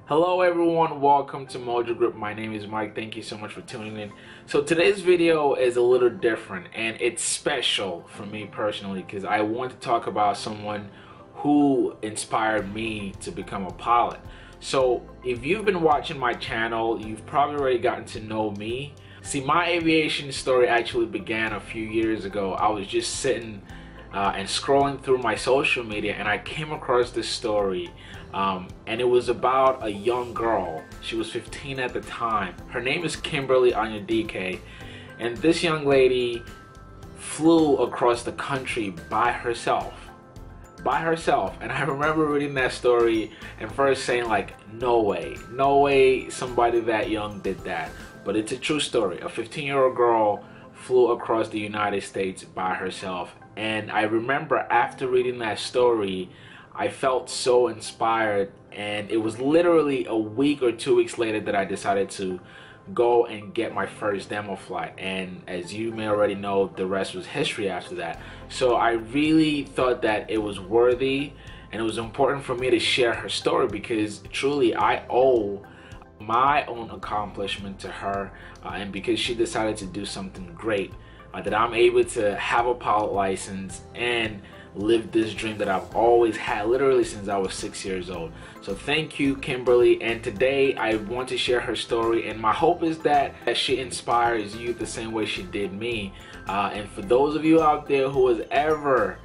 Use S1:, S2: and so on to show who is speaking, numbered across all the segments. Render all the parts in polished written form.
S1: Hello everyone, welcome to Mojo Group. My name is Mike. Thank you so much for tuning in. So today's video is a little different and it's special for me personally because I want to talk about someone who inspired me to become a pilot. So if you've been watching my channel, you've probably already gotten to know me. See, my aviation story actually began a few years ago. I was just sitting and scrolling through my social media and I came across this story. And it was about a young girl. She was 15 at the time. Her name is Kimberly Anyadike, and this young lady flew across the country by herself. And I remember reading that story and first saying like, no way somebody that young did that. But it's a true story. A 15-year-old girl flew across the United States by herself. And I remember after reading that story, I felt so inspired, and it was literally a week or 2 weeks later that I decided to go and get my first demo flight. And as you may already know, the rest was history after that. So I really thought that it was worthy and it was important for me to share her story because truly I owe my own accomplishment to her, and because she decided to do something great, that I'm able to have a pilot license and live this dream that I've always had, literally since I was 6 years old. So thank you, Kimberly, and today I want to share her story, and my hope is that she inspires you the same way she did me. And for those of you out there who has ever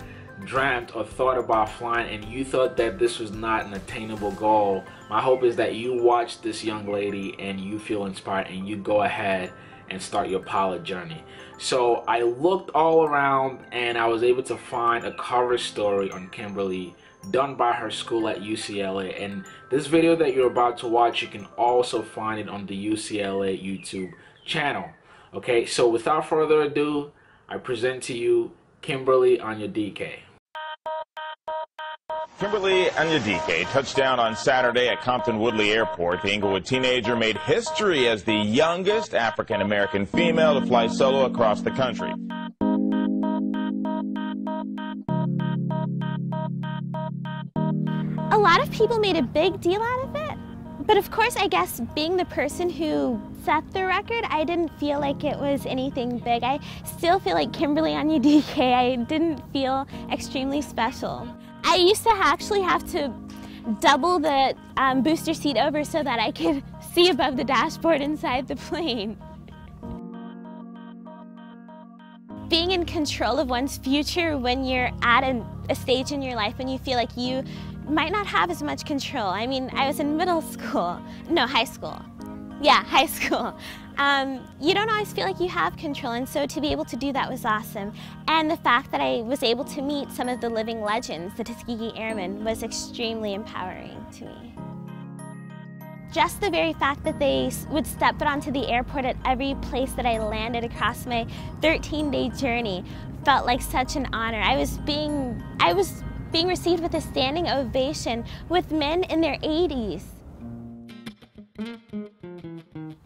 S1: dreamt or thought about flying and you thought that this was not an attainable goal, my hope is that you watch this young lady and you feel inspired and you go ahead and start your pilot journey. So I looked all around and I was able to find a cover story on Kimberly done by her school at UCLA, and this video that you're about to watch, you can also find it on the UCLA YouTube channel. Okay, so without further ado, I present to you Kimberly Anyadike.
S2: Kimberly Anyadike touched down on Saturday at Compton-Woodley Airport. The Inglewood teenager made history as the youngest African-American female to fly solo across the country.
S3: A lot of people made a big deal out of it, but of course, I guess being the person who set the record, I didn't feel like it was anything big. I still feel like Kimberly Anyadike. I didn't feel extremely special. I used to actually have to double the booster seat over so that I could see above the dashboard inside the plane. Being in control of one's future when you're at a stage in your life when you feel like you might not have as much control. I mean, I was in high school. Yeah, high school. You don't always feel like you have control, and so to be able to do that was awesome. And the fact that I was able to meet some of the living legends, the Tuskegee Airmen, was extremely empowering to me. Just the very fact that they would step foot onto the airport at every place that I landed across my 13-day journey felt like such an honor. I was being received with a standing ovation with men in their 80s.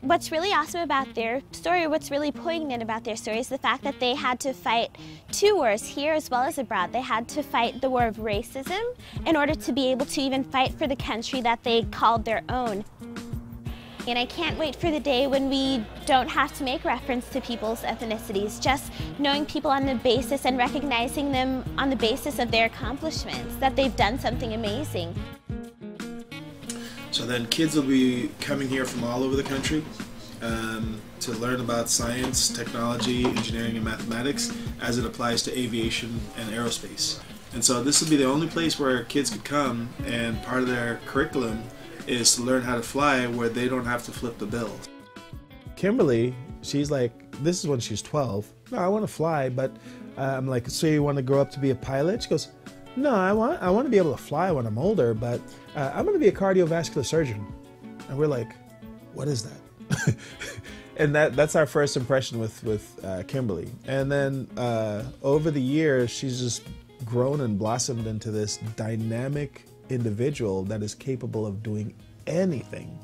S3: What's really awesome about their story, or what's really poignant about their story, is the fact that they had to fight two wars here as well as abroad. They had to fight the war of racism in order to be able to even fight for the country that they called their own. And I can't wait for the day when we don't have to make reference to people's ethnicities, just knowing people on the basis and recognizing them on the basis of their accomplishments, that they've done something amazing.
S4: So then kids will be coming here from all over the country to learn about science, technology, engineering, and mathematics as it applies to aviation and aerospace. And so this will be the only place where kids could come, and part of their curriculum is to learn how to fly where they don't have to flip the bill.
S5: Kimberly, she's like, this is when she's 12. No, I want to fly, but I'm like, so you want to grow up to be a pilot? She goes, no, I want to be able to fly when I'm older, but I'm going to be a cardiovascular surgeon. And we're like, what is that? And that's our first impression with Kimberly. And then over the years, she's just grown and blossomed into this dynamic individual that is capable of doing anything.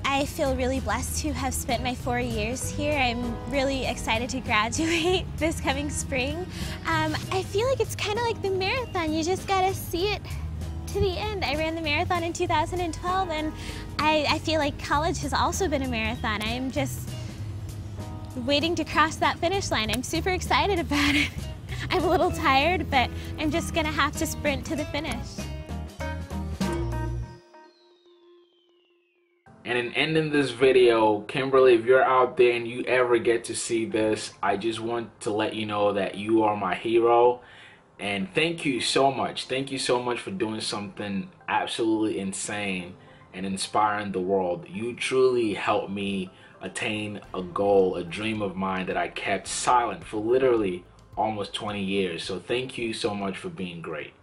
S3: I feel really blessed to have spent my 4 years here. I'm really excited to graduate this coming spring. I feel like it's kind of like the marathon. You just gotta see it to to the end. I ran the marathon in 2012, and I feel like college has also been a marathon. I'm just waiting to cross that finish line. I'm super excited about it. I'm a little tired, but I'm just gonna have to sprint to the finish.
S1: And in ending this video, Kimberly, if you're out there and you ever get to see this, I just want to let you know that you are my hero. And thank you so much. Thank you so much for doing something absolutely insane and inspiring the world. You truly helped me attain a goal, a dream of mine that I kept silent for literally almost 20 years. So thank you so much for being great.